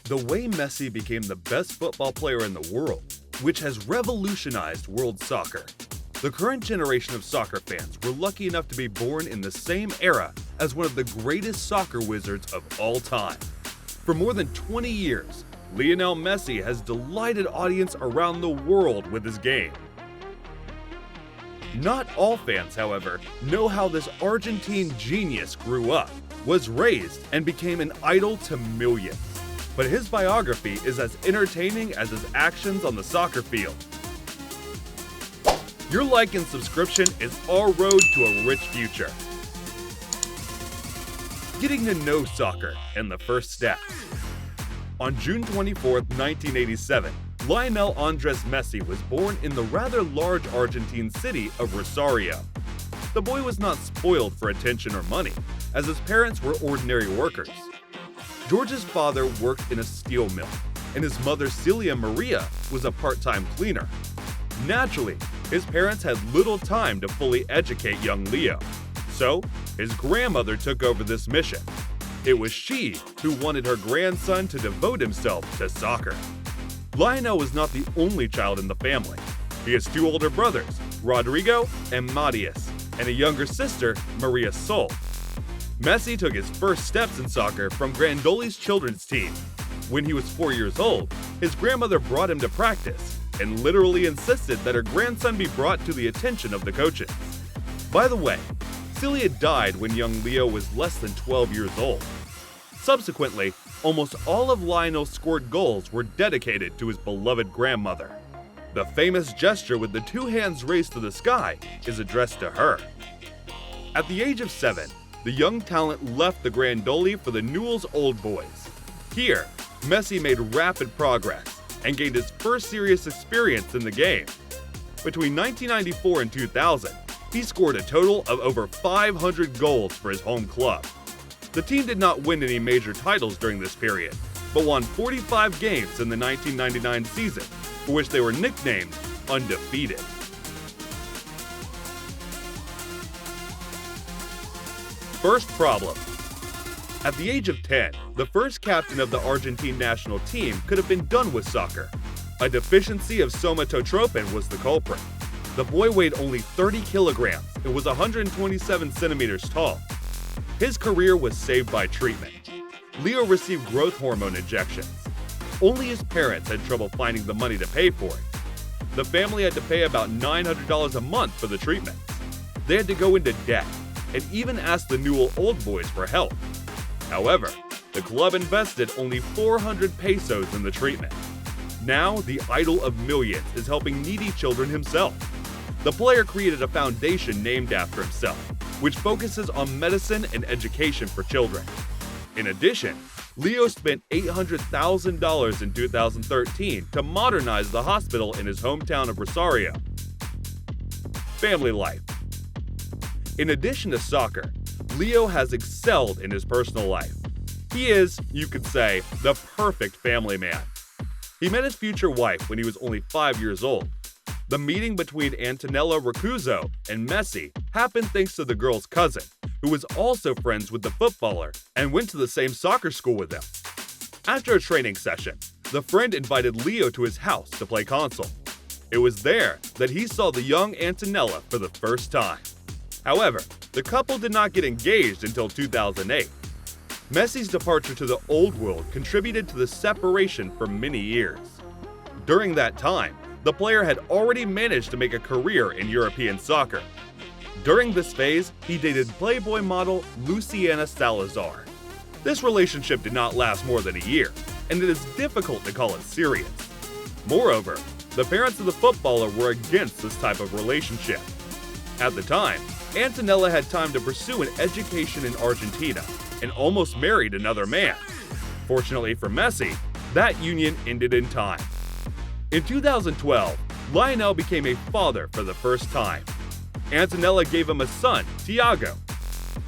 The way Messi became the best football player in the world, which has revolutionized world soccer. The current generation of soccer fans were lucky enough to be born in the same era as one of the greatest soccer wizards of all time. For more than 20 years, Lionel Messi has delighted audience around the world with his game. Not all fans, however, know how this Argentine genius grew up, was raised, and became an idol to millions. But his biography is as entertaining as his actions on the soccer field. Your like and subscription is our road to a rich future. Getting to know soccer and the first steps. On June 24, 1987, Lionel Andres Messi was born in the rather large Argentine city of Rosario. The boy was not spoiled for attention or money, as his parents were ordinary workers. George's father worked in a steel mill, and his mother Celia Maria was a part-time cleaner. Naturally, his parents had little time to fully educate young Leo, so his grandmother took over this mission. It was she who wanted her grandson to devote himself to soccer. Lionel was not the only child in the family. He has two older brothers, Rodrigo and Matias, and a younger sister, Maria Sol. Messi took his first steps in soccer from Grandoli's children's team. When he was 4 years old, his grandmother brought him to practice and literally insisted that her grandson be brought to the attention of the coaches. By the way, Celia died when young Leo was less than 12 years old. Subsequently, almost all of Lionel's scored goals were dedicated to his beloved grandmother. The famous gesture with the two hands raised to the sky is addressed to her. At the age of 7, the young talent left the Grandoli for the Newell's Old Boys. Here, Messi made rapid progress and gained his first serious experience in the game. Between 1994 and 2000, he scored a total of over 500 goals for his home club. The team did not win any major titles during this period, but won 45 games in the 1999 season, for which they were nicknamed undefeated. First problem. At the age of 10, the first captain of the Argentine national team could have been done with soccer. A deficiency of somatotropin was the culprit. The boy weighed only 30 kilograms and was 127 centimeters tall. His career was saved by treatment. Leo received growth hormone injections. Only his parents had trouble finding the money to pay for it. The family had to pay about $900 a month for the treatments. They had to go into debt and even asked the Newell Old Boys for help. However, the club invested only 400 pesos in the treatment. Now, the idol of millions is helping needy children himself. The player created a foundation named after himself, which focuses on medicine and education for children. In addition, Leo spent $800,000 in 2013 to modernize the hospital in his hometown of Rosario. Family life. In addition to soccer, Leo has excelled in his personal life. He is, you could say, the perfect family man. He met his future wife when he was only 5 years old. The meeting between Antonella Rocuzzo and Messi happened thanks to the girl's cousin, who was also friends with the footballer and went to the same soccer school with him. After a training session, the friend invited Leo to his house to play console. It was there that he saw the young Antonella for the first time. However, the couple did not get engaged until 2008. Messi's departure to the old world contributed to the separation for many years. During that time, the player had already managed to make a career in European soccer. During this phase, he dated Playboy model Luciana Salazar. This relationship did not last more than a year, and it is difficult to call it serious. Moreover, the parents of the footballer were against this type of relationship. At the time, Antonella had time to pursue an education in Argentina and almost married another man. Fortunately for Messi, that union ended in time. In 2012, Lionel became a father for the first time. Antonella gave him a son, Thiago.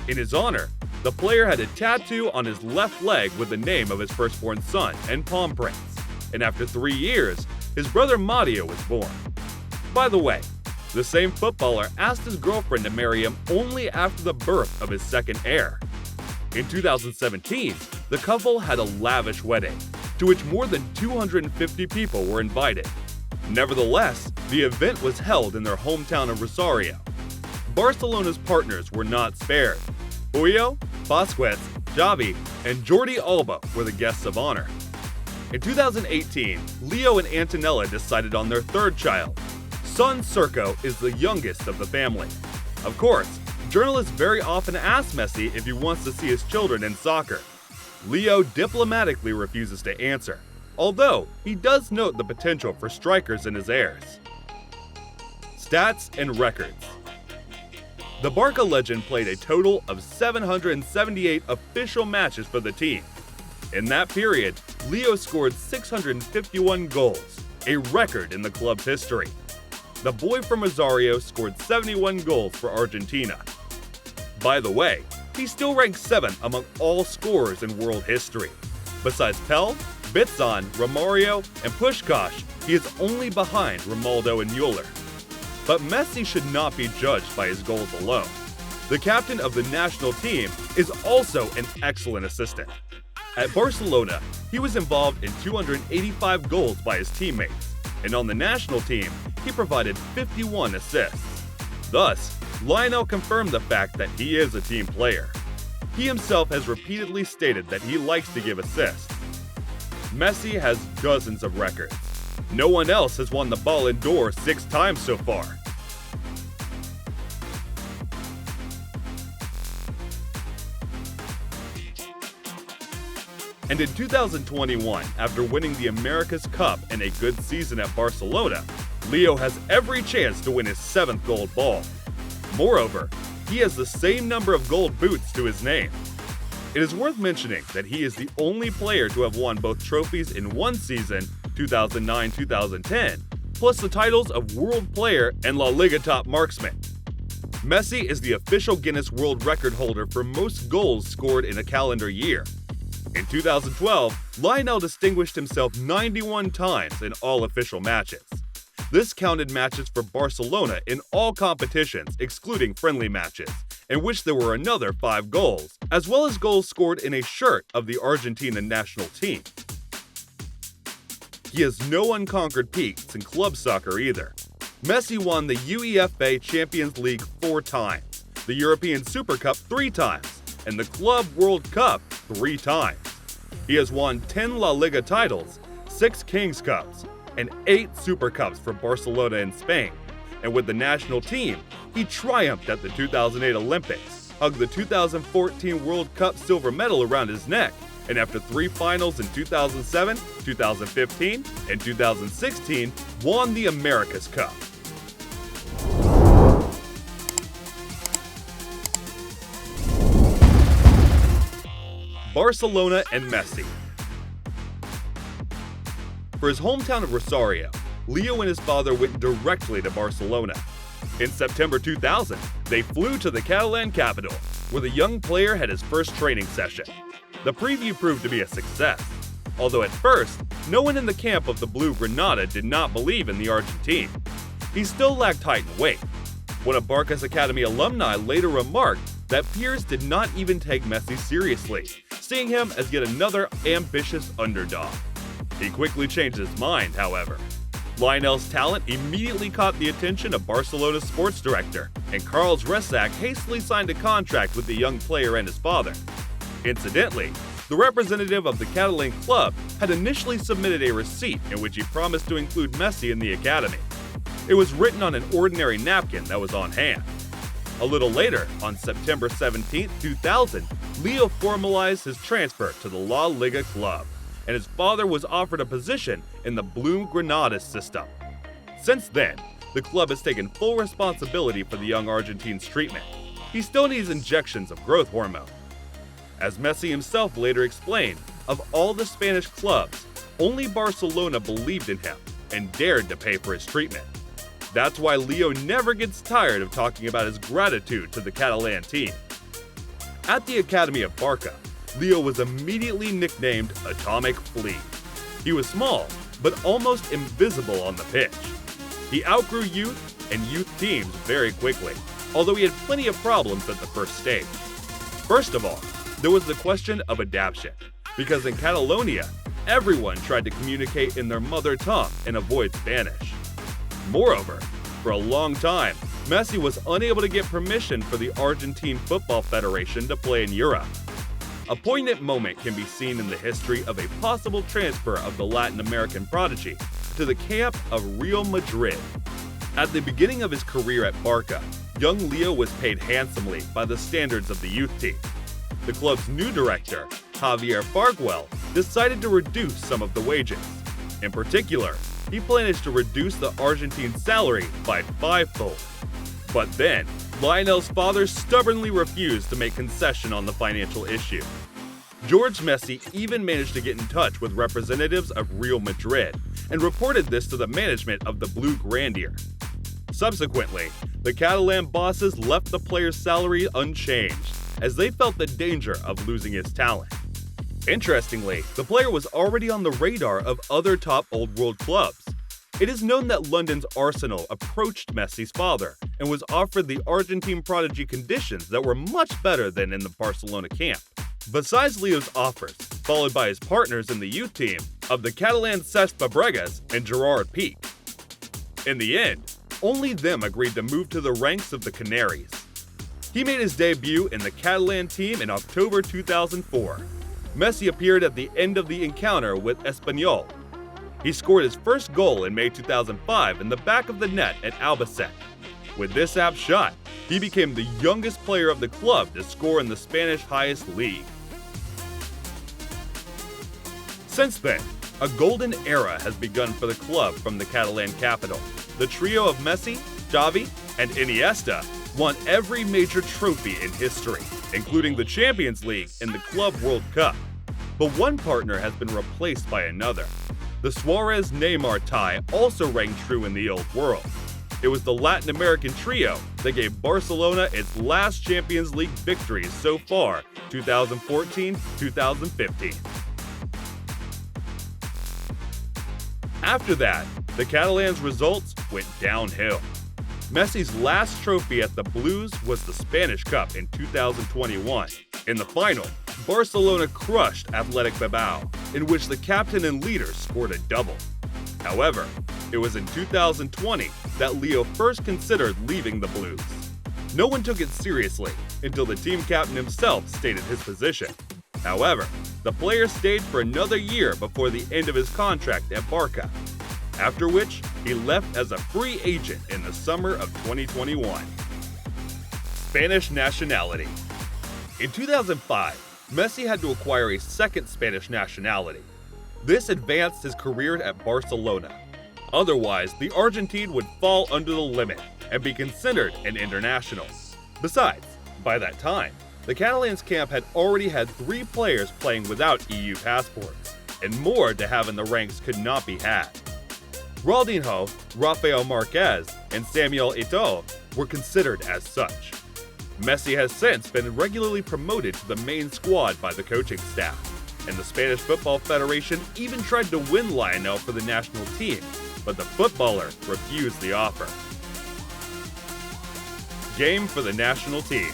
In his honor, the player had a tattoo on his left leg with the name of his firstborn son and palm prints, and after 3 years, his brother Mario was born. By the way, the same footballer asked his girlfriend to marry him only after the birth of his second heir. In 2017, the couple had a lavish wedding. to which more than 250 people were invited. Nevertheless, the event was held in their hometown of Rosario. Barcelona's partners were not spared. Puyol, Busquets, Xavi, and Jordi Alba were the guests of honor. In 2018, Leo and Antonella decided on their third child. Son Serco is the youngest of the family. Of course, journalists very often ask Messi if he wants to see his children in soccer. Leo diplomatically refuses to answer, although he does note the potential for strikers in his heirs. Stats and records. The Barca legend played a total of 778 official matches for the team. In that period, Leo scored 651 goals, a record in the club's history. The boy from Rosario scored 71 goals for Argentina. By the way, he still ranks 7th among all scorers in world history. Besides Pell, Bitzon, Romario, and Puskás, he is only behind Ronaldo and Müller. But Messi should not be judged by his goals alone. The captain of the national team is also an excellent assistant. At Barcelona, he was involved in 285 goals by his teammates, and on the national team, he provided 51 assists. Thus, Lionel confirmed the fact that he is a team player. He himself has repeatedly stated that he likes to give assists. Messi has dozens of records. No one else has won the Ballon d'Or 6 times so far. And in 2021, after winning the America's Cup and a good season at Barcelona, Leo has every chance to win his 7th gold ball. Moreover, he has the same number of gold boots to his name. It is worth mentioning that he is the only player to have won both trophies in one season, 2009-2010, plus the titles of World Player and La Liga Top Marksman. Messi is the official Guinness World Record holder for most goals scored in a calendar year. In 2012, Lionel distinguished himself 91 times in all official matches. This counted matches for Barcelona in all competitions excluding friendly matches, in which there were another 5 goals, as well as goals scored in a shirt of the Argentina national team. He has no unconquered peaks in club soccer either. Messi won the UEFA Champions League 4 times, the European Super Cup 3 times, and the Club World Cup 3 times. He has won 10 La Liga titles, 6 Kings Cups, and 8 Super Cups for Barcelona and Spain. And with the national team, he triumphed at the 2008 Olympics, hugged the 2014 World Cup silver medal around his neck, and after 3 finals in 2007, 2015, and 2016, won the America's Cup. Barcelona and Messi. For his hometown of Rosario, Leo and his father went directly to Barcelona. In September 2000, they flew to the Catalan capital, where the young player had his first training session. The preview proved to be a success, although at first, no one in the camp of the Blue Granada did not believe in the Argentine. He still lacked height and weight. One of Barca's Academy alumni later remarked that peers did not even take Messi seriously, seeing him as yet another ambitious underdog. He quickly changed his mind, however. Lionel's talent immediately caught the attention of Barcelona's sports director, and Carles Resac hastily signed a contract with the young player and his father. Incidentally, the representative of the Catalan club had initially submitted a receipt in which he promised to include Messi in the academy. It was written on an ordinary napkin that was on hand. A little later, on September 17, 2000, Leo formalized his transfer to the La Liga club, and his father was offered a position in the Blue Granada system. Since then, the club has taken full responsibility for the young Argentine's treatment. He still needs injections of growth hormone. As Messi himself later explained, of all the Spanish clubs, only Barcelona believed in him and dared to pay for his treatment. That's why Leo never gets tired of talking about his gratitude to the Catalan team. At the Academy of Barca, Leo was immediately nicknamed Atomic Flea. He was small, but almost invisible on the pitch. He outgrew youth and youth teams very quickly, although he had plenty of problems at the first stage. First of all, there was the question of adaptation, because in Catalonia, Everyone tried to communicate in their mother tongue and avoid Spanish. Moreover, for a long time, Messi was unable to get permission for the Argentine Football Federation to play in Europe. A poignant moment can be seen in the history of a possible transfer of the Latin American prodigy to the camp of Real Madrid. At the beginning of his career at Barca, young Leo was paid handsomely by the standards of the youth team. The club's new director, Javier Farguel, decided to reduce some of the wages. In particular, he managed to reduce the Argentine salary by fivefold. But then, Lionel's father stubbornly refused to make concession on the financial issue. George Messi even managed to get in touch with representatives of Real Madrid and reported this to the management of the Blue Grandeur. Subsequently, the Catalan bosses left the player's salary unchanged, as they felt the danger of losing his talent. Interestingly, the player was already on the radar of other top old world clubs. It is known that London's Arsenal approached Messi's father and was offered the Argentine prodigy conditions that were much better than in the Barcelona camp. Besides Leo's offers, followed by his partners in the youth team of the Catalan Cesc Fabregas and Gerard Piqué. In the end, only them agreed to move to the ranks of the Canaries. He made his debut in the Catalan team in October 2004. Messi appeared at the end of the encounter with Espanyol. He scored his first goal in May 2005 in the back of the net at Albacete. With this apt shot, he became the youngest player of the club to score in the Spanish highest league. Since then, a golden era has begun for the club from the Catalan capital. The trio of Messi, Xavi, and Iniesta won every major trophy in history, including the Champions League and the Club World Cup. But one partner has been replaced by another. The Suarez-Neymar tie also rang true in the old world. It was the Latin American trio that gave Barcelona its last Champions League victories so far, 2014-2015. After that, the Catalans' results went downhill. Messi's last trophy at the Blues was the Spanish Cup in 2021. In the final, Barcelona crushed Athletic Bilbao, in which the captain and leader scored a double. However, it was in 2020 that Leo first considered leaving the Blues. No one took it seriously until the team captain himself stated his position. However, the player stayed for another year before the end of his contract at Barca, after which he left as a free agent in the summer of 2021. Spanish nationality. In 2005, Messi had to acquire a second Spanish nationality. This advanced his career at Barcelona. Otherwise, the Argentine would fall under the limit and be considered an international. Besides, by that time, the Catalans camp had already had 3 players playing without EU passports, and more to have in the ranks could not be had. Ronaldinho, Rafael Marquez, and Samuel Eto'o were considered as such. Messi has since been regularly promoted to the main squad by the coaching staff, and the Spanish Football Federation even tried to win Lionel for the national team, but the footballer refused the offer. Game for the national team.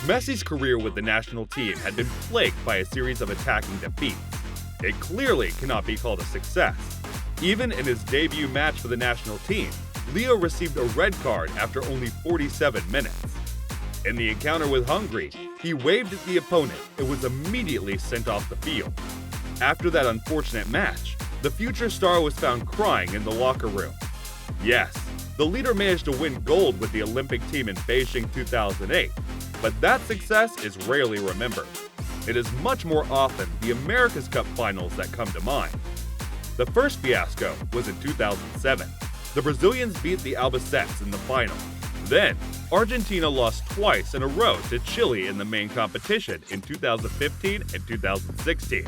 Messi's career with the national team had been plagued by a series of attacking defeats. It clearly cannot be called a success. Even in his debut match for the national team, Leo received a red card after only 47 minutes. In the encounter with Hungary, he waved at the opponent and was immediately sent off the field. After that unfortunate match, the future star was found crying in the locker room. Yes, the leader managed to win gold with the Olympic team in Beijing 2008, but that success is rarely remembered. It is much more often the America's Cup finals that come to mind. The first fiasco was in 2007. The Brazilians beat the Albicetes in the final. Then, Argentina lost twice in a row to Chile in the main competition in 2015 and 2016.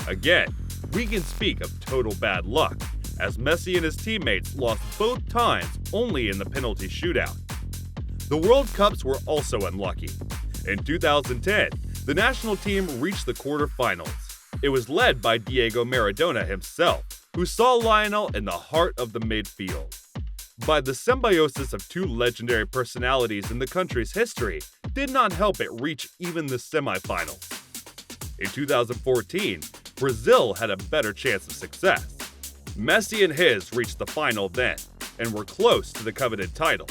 Again, we can speak of total bad luck, as Messi and his teammates lost both times only in the penalty shootout. The World Cups were also unlucky. In 2010, the national team reached the quarterfinals. It was led by Diego Maradona himself, who saw Lionel in the heart of the midfield. By the symbiosis of 2 legendary personalities in the country's history did not help it reach even the semifinals. In 2014, Brazil had a better chance of success. Messi and his reached the final then, and were close to the coveted title.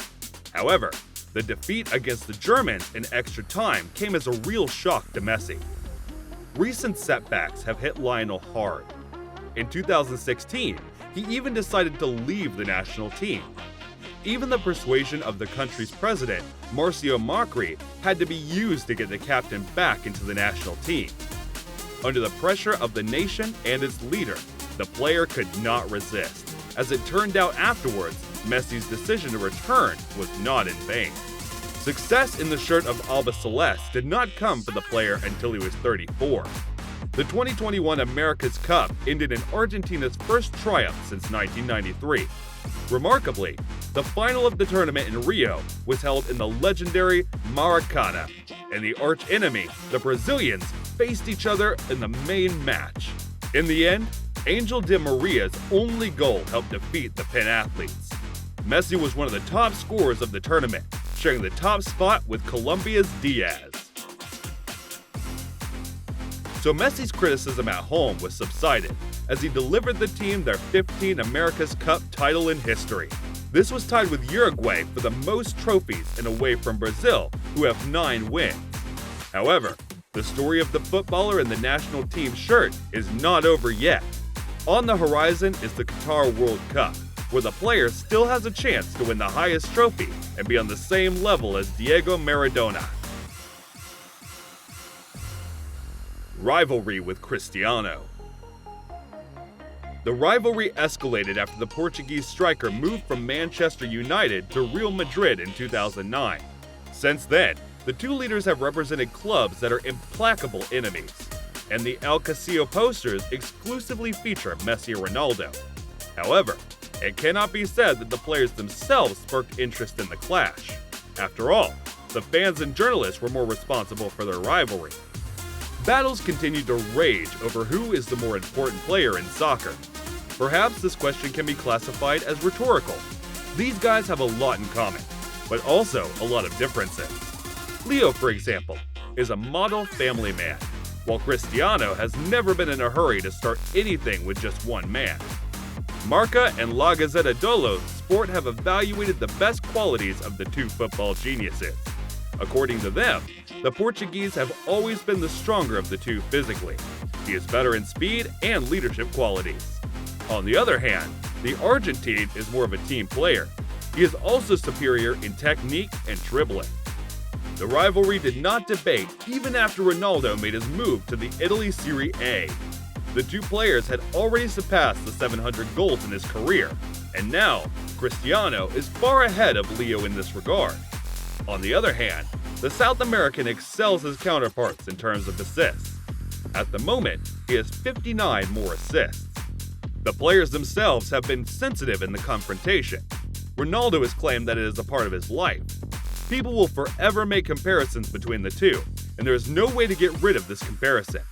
However, the defeat against the Germans in extra time came as a real shock to Messi. Recent setbacks have hit Lionel hard. In 2016, he even decided to leave the national team. Even the persuasion of the country's president, Marcio Macri, had to be used to get the captain back into the national team. Under the pressure of the nation and its leader, the player could not resist. As it turned out afterwards, Messi's decision to return was not in vain. Success in the shirt of Alba Celeste did not come for the player until he was 34. The 2021 America's Cup ended in Argentina's first triumph since 1993. Remarkably, the final of the tournament in Rio was held in the legendary Maracanã, and the arch-enemy, the Brazilians, faced each other in the main match. In the end, Angel Di Maria's only goal helped defeat the Pentathletes. Messi was one of the top scorers of the tournament, sharing the top spot with Colombia's Diaz. So Messi's criticism at home was subsided, as he delivered the team their 15th America's Cup title in history. This was tied with Uruguay for the most trophies and away from Brazil, who have 9 wins. However, the story of the footballer in the national team shirt is not over yet. On the horizon is the Qatar World Cup, where the player still has a chance to win the highest trophy and be on the same level as Diego Maradona. Rivalry with Cristiano. The rivalry escalated after the Portuguese striker moved from Manchester United to Real Madrid in 2009. Since then, the two leaders have represented clubs that are implacable enemies, and the El Castillo posters exclusively feature Messi and Ronaldo. However, it cannot be said that the players themselves sparked interest in the clash. After all, the fans and journalists were more responsible for their rivalry. Battles continued to rage over who is the more important player in soccer. Perhaps this question can be classified as rhetorical. These guys have a lot in common, but also a lot of differences. Leo, for example, is a model family man, while Cristiano has never been in a hurry to start anything with just one man. Marca and La Gazzetta dello Sport have evaluated the best qualities of the two football geniuses. According to them, the Portuguese have always been the stronger of the two physically. He is better in speed and leadership qualities. On the other hand, the Argentine is more of a team player. He is also superior in technique and dribbling. The rivalry did not debate even after Ronaldo made his move to the Italy Serie A. The two players had already surpassed the 700 goals in his career, and now Cristiano is far ahead of Leo in this regard. On the other hand, the South American excels his counterparts in terms of assists. At the moment, he has 59 more assists. The players themselves have been sensitive in the confrontation. Ronaldo has claimed that it is a part of his life. People will forever make comparisons between the two, and there is no way to get rid of this comparison.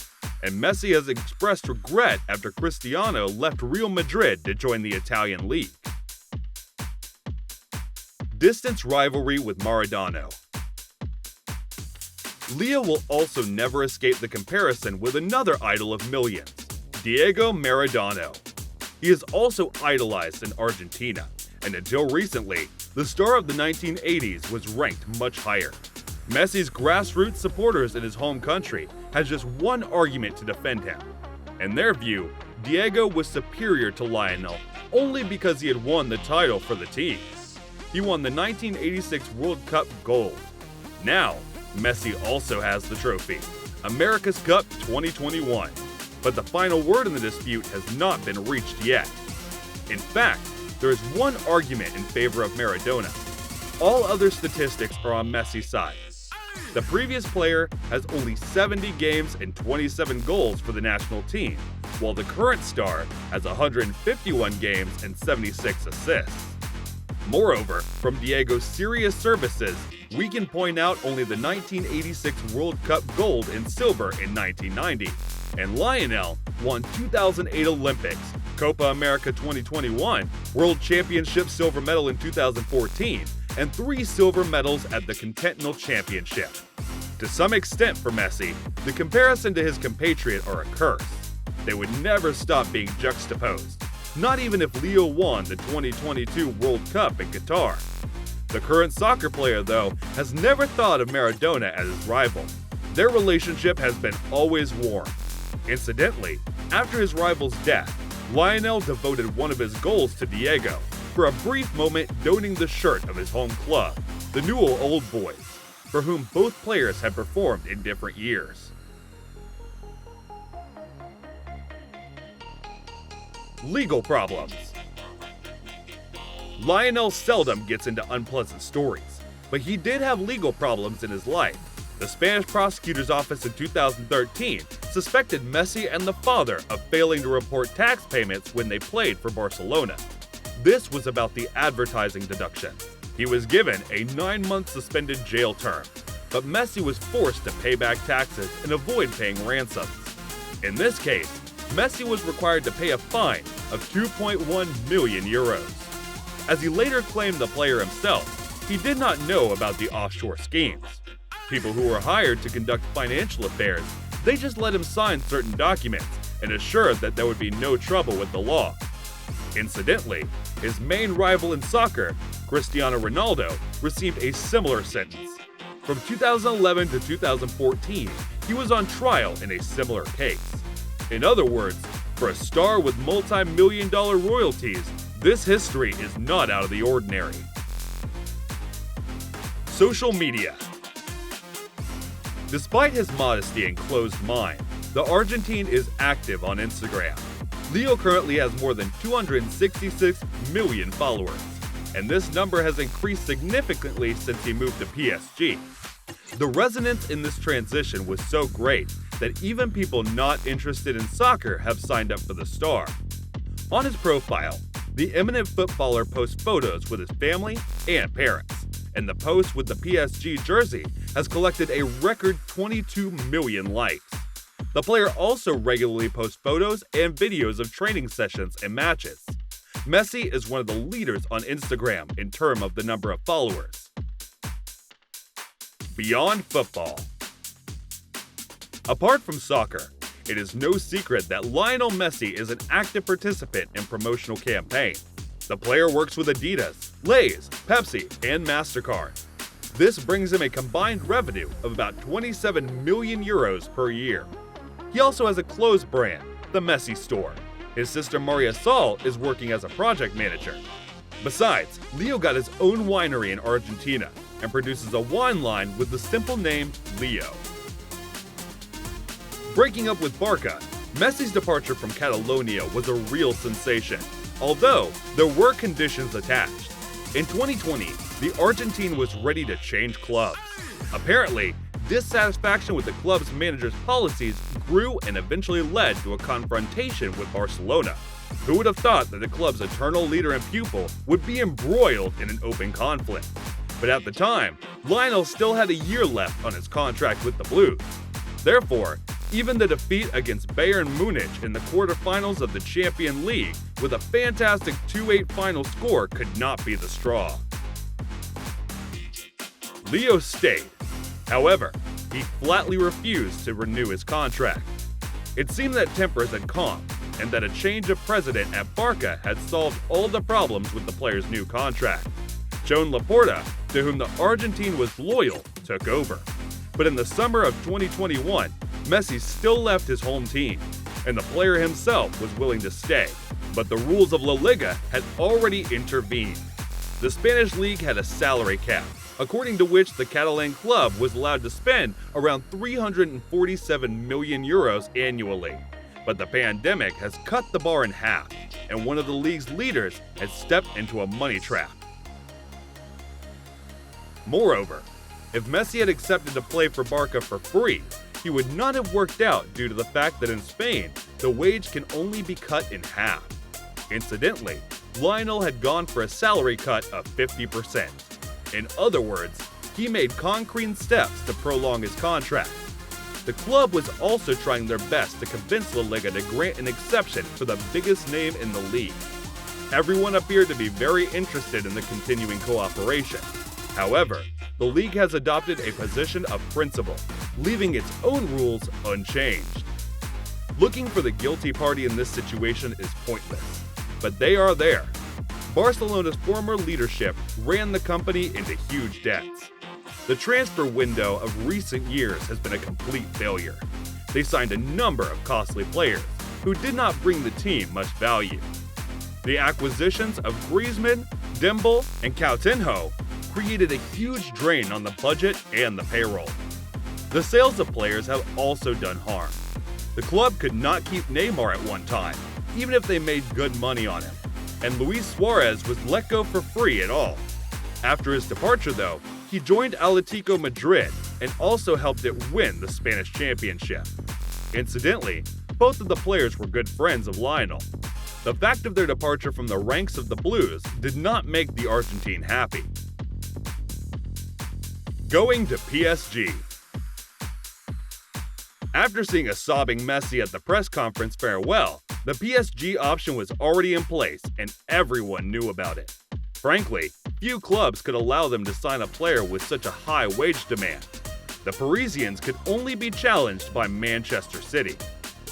And Messi has expressed regret after Cristiano left Real Madrid to join the Italian league. Distance rivalry with Maradona. Leo will also never escape the comparison with another idol of millions, Diego Maradona. He is also idolized in Argentina, and until recently, the star of the 1980s was ranked much higher. Messi's grassroots supporters in his home country had just one argument to defend him. In their view, Diego was superior to Lionel only because he had won the title for the team. He won the 1986 World Cup gold. Now, Messi also has the trophy, America's Cup 2021. But the final word in the dispute has not been reached yet. In fact, there is one argument in favor of Maradona. All other statistics are on Messi's side. The previous player has only 70 games and 27 goals for the national team, while the current star has 151 games and 76 assists. Moreover, from Diego's serious services, we can point out only the 1986 World Cup gold and silver in 1990, and Lionel won 2008 Olympics, Copa America 2021, World Championship silver medal in 2014, and 3 silver medals at the Continental Championship. To some extent for Messi, the comparison to his compatriot are a curse. they would never stop being juxtaposed, not even if Leo won the 2022 World Cup in Qatar. The current soccer player, though, has never thought of Maradona as his rival. Their relationship has been always warm. Incidentally, after his rival's death, Lionel devoted one of his goals to Diego, for a brief moment donning the shirt of his home club, the Newell's Old Boys, for whom both players had performed in different years. Legal problems. Lionel seldom gets into unpleasant stories, but he did have legal problems in his life. The Spanish prosecutor's office in 2013 suspected Messi and the father of failing to report tax payments when they played for Barcelona. This was about the advertising deduction. He was given a 9-month suspended jail term, but Messi was forced to pay back taxes and avoid paying ransoms. In this case, Messi was required to pay a fine of 2.1 million euros. As he later claimed the player himself, he did not know about the offshore schemes. People who were hired to conduct financial affairs, they just let him sign certain documents and assured that there would be no trouble with the law. Incidentally, his main rival in soccer, Cristiano Ronaldo, received a similar sentence. From 2011 to 2014, he was on trial in a similar case. In other words, for a star with multi-million-dollar royalties, this history is not out of the ordinary. Social media. Despite his modesty and closed mind, the Argentine is active on Instagram. Leo currently has more than 266 million followers, and this number has increased significantly since he moved to PSG. The resonance in this transition was so great that even people not interested in soccer have signed up for the star. On his profile, the eminent footballer posts photos with his family and parents, and the post with the PSG jersey has collected a record 22 million likes. The player also regularly posts photos and videos of training sessions and matches. Messi is one of the leaders on Instagram in terms of the number of followers. Beyond football. Apart from soccer, it is no secret that Lionel Messi is an active participant in promotional campaigns. The player works with Adidas, Lay's, Pepsi, and MasterCard. This brings him a combined revenue of about 27 million euros per year. He also has a clothes brand, the Messi Store. His sister Maria Sol is working as a project manager. Besides, Leo got his own winery in Argentina and produces a wine line with the simple name Leo. Breaking up with Barca, Messi's departure from Catalonia was a real sensation, although there were conditions attached. In 2020, the Argentine was ready to change clubs. Apparently, dissatisfaction with the club's manager's policies grew and eventually led to a confrontation with Barcelona. Who would have thought that the club's eternal leader and pupil would be embroiled in an open conflict? But at the time, Lionel still had a year left on his contract with the Blues. Therefore, even the defeat against Bayern Munich in the quarterfinals of the Champions League with a fantastic 2-8 final score could not be the straw. Leo stayed. However, he flatly refused to renew his contract. It seemed that tempers had calmed, and that a change of president at Barca had solved all the problems with the player's new contract. Joan Laporta, to whom the Argentine was loyal, took over. But in the summer of 2021, Messi still left his home team, and the player himself was willing to stay. But the rules of La Liga had already intervened. The Spanish league had a salary cap, according to which the Catalan club was allowed to spend around 347 million euros annually. But the pandemic has cut the bar in half, and one of the league's leaders has stepped into a money trap. Moreover, if Messi had accepted to play for Barca for free, he would not have worked out due to the fact that in Spain, the wage can only be cut in half. Incidentally, Lionel had gone for a salary cut of 50%. In other words, he made concrete steps to prolong his contract. The club was also trying their best to convince La Liga to grant an exception for the biggest name in the league. Everyone appeared to be very interested in the continuing cooperation. However, the league has adopted a position of principle, leaving its own rules unchanged. Looking for the guilty party in this situation is pointless, but they are there. Barcelona's former leadership ran the company into huge debts. The transfer window of recent years has been a complete failure. They signed a number of costly players who did not bring the team much value. The acquisitions of Griezmann, Dembele, and Coutinho created a huge drain on the budget and the payroll. The sales of players have also done harm. The club could not keep Neymar at one time, even if they made good money on him, and Luis Suarez was let go for free at all. After his departure, though, he joined Atletico Madrid and also helped it win the Spanish championship. Incidentally, both of the players were good friends of Lionel. The fact of their departure from the ranks of the Blues did not make the Argentine happy. Going to PSG. After seeing a sobbing Messi at the press conference farewell, the PSG option was already in place and everyone knew about it. Frankly, few clubs could allow them to sign a player with such a high wage demand. The Parisians could only be challenged by Manchester City.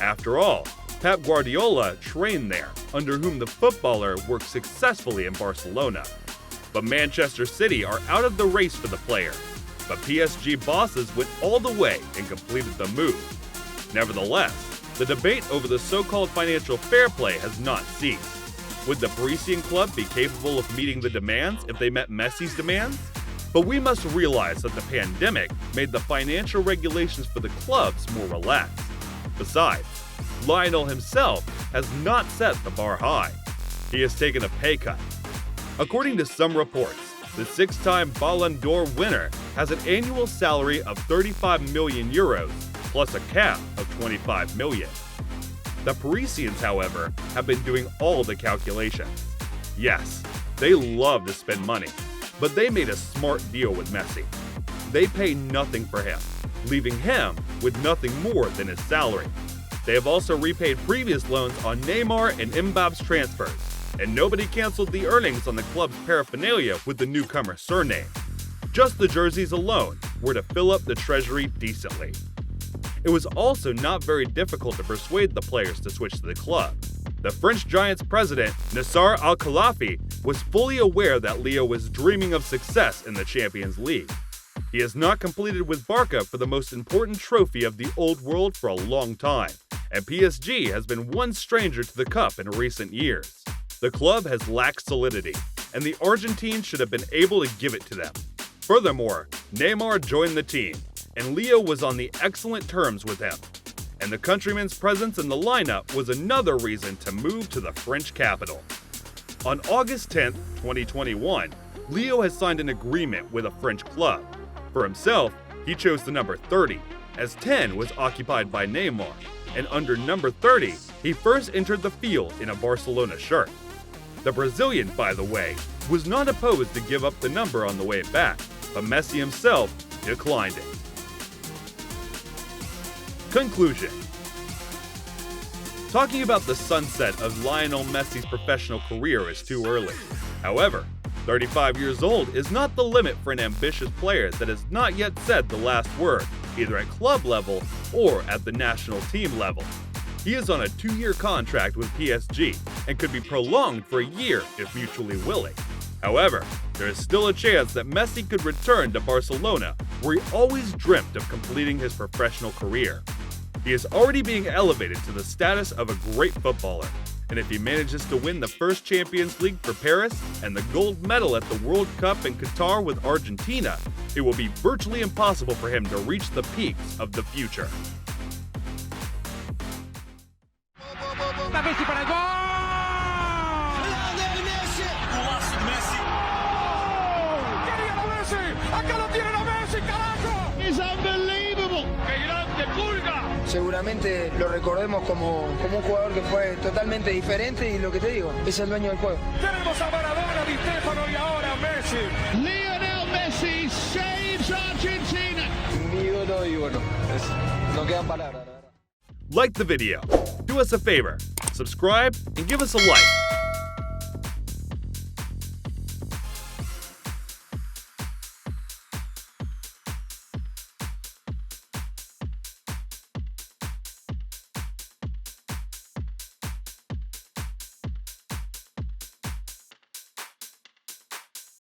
After all, Pep Guardiola trained there, under whom the footballer worked successfully in Barcelona. But Manchester City are out of the race for the player. But PSG bosses went all the way and completed the move. Nevertheless, the debate over the so-called financial fair play has not ceased. Would the Parisian club be capable of meeting the demands if they met Messi's demands? But we must realize that the pandemic made the financial regulations for the clubs more relaxed. Besides, Lionel himself has not set the bar high. He has taken a pay cut. According to some reports, the six-time Ballon d'Or winner has an annual salary of 35 million euros, plus a cap of 25 million. The Parisians, however, have been doing all the calculations. Yes, they love to spend money, but they made a smart deal with Messi. They pay nothing for him, leaving him with nothing more than his salary. They have also repaid previous loans on Neymar and Mbappe's transfers, and nobody canceled the earnings on the club's paraphernalia with the newcomer surname. Just the jerseys alone were to fill up the treasury decently. It was also not very difficult to persuade the players to switch to the club. The French Giants president, Nasser Al-Khelaifi, was fully aware that Leo was dreaming of success in the Champions League. He has not completed with Barca for the most important trophy of the old world for a long time, and PSG has been one stranger to the cup in recent years. The club has lacked solidity, and the Argentines should have been able to give it to them. Furthermore, Neymar joined the team, and Leo was on the excellent terms with him. And the countryman's presence in the lineup was another reason to move to the French capital. On August 10, 2021, Leo has signed an agreement with a French club. For himself, he chose the number 30, as 10 was occupied by Neymar, and under number 30, he first entered the field in a Barcelona shirt. The Brazilian, by the way, was not opposed to give up the number on the way back, but Messi himself declined it. Conclusion. Talking about the sunset of Lionel Messi's professional career is too early. However, 35 years old is not the limit for an ambitious player that has not yet said the last word, either at club level or at the national team level. He is on a 2-year contract with PSG and could be prolonged for a year if mutually willing. However, there is still a chance that Messi could return to Barcelona, where he always dreamt of completing his professional career. He is already being elevated to the status of a great footballer, and if he manages to win the first Champions League for Paris and the gold medal at the World Cup in Qatar with Argentina, it will be virtually impossible for him to reach the peaks of the future. Messi para el gol! Lionel Messi! Golaço Messi! ¡Querían a Messi! ¡Acá lo tienen a Messi, carajo! ¡Es unbelievable! ¡Qué grande Pulga! Seguramente lo recordemos como un jugador que fue totalmente diferente y lo que te digo, es el dueño del juego. Tenemos a Maradona, Di Stefano y ahora Messi. Lionel Messi saves Argentina. Mi ídolo y bueno, no quedan palabras. Like the video, do us a favor, subscribe, and give us a like.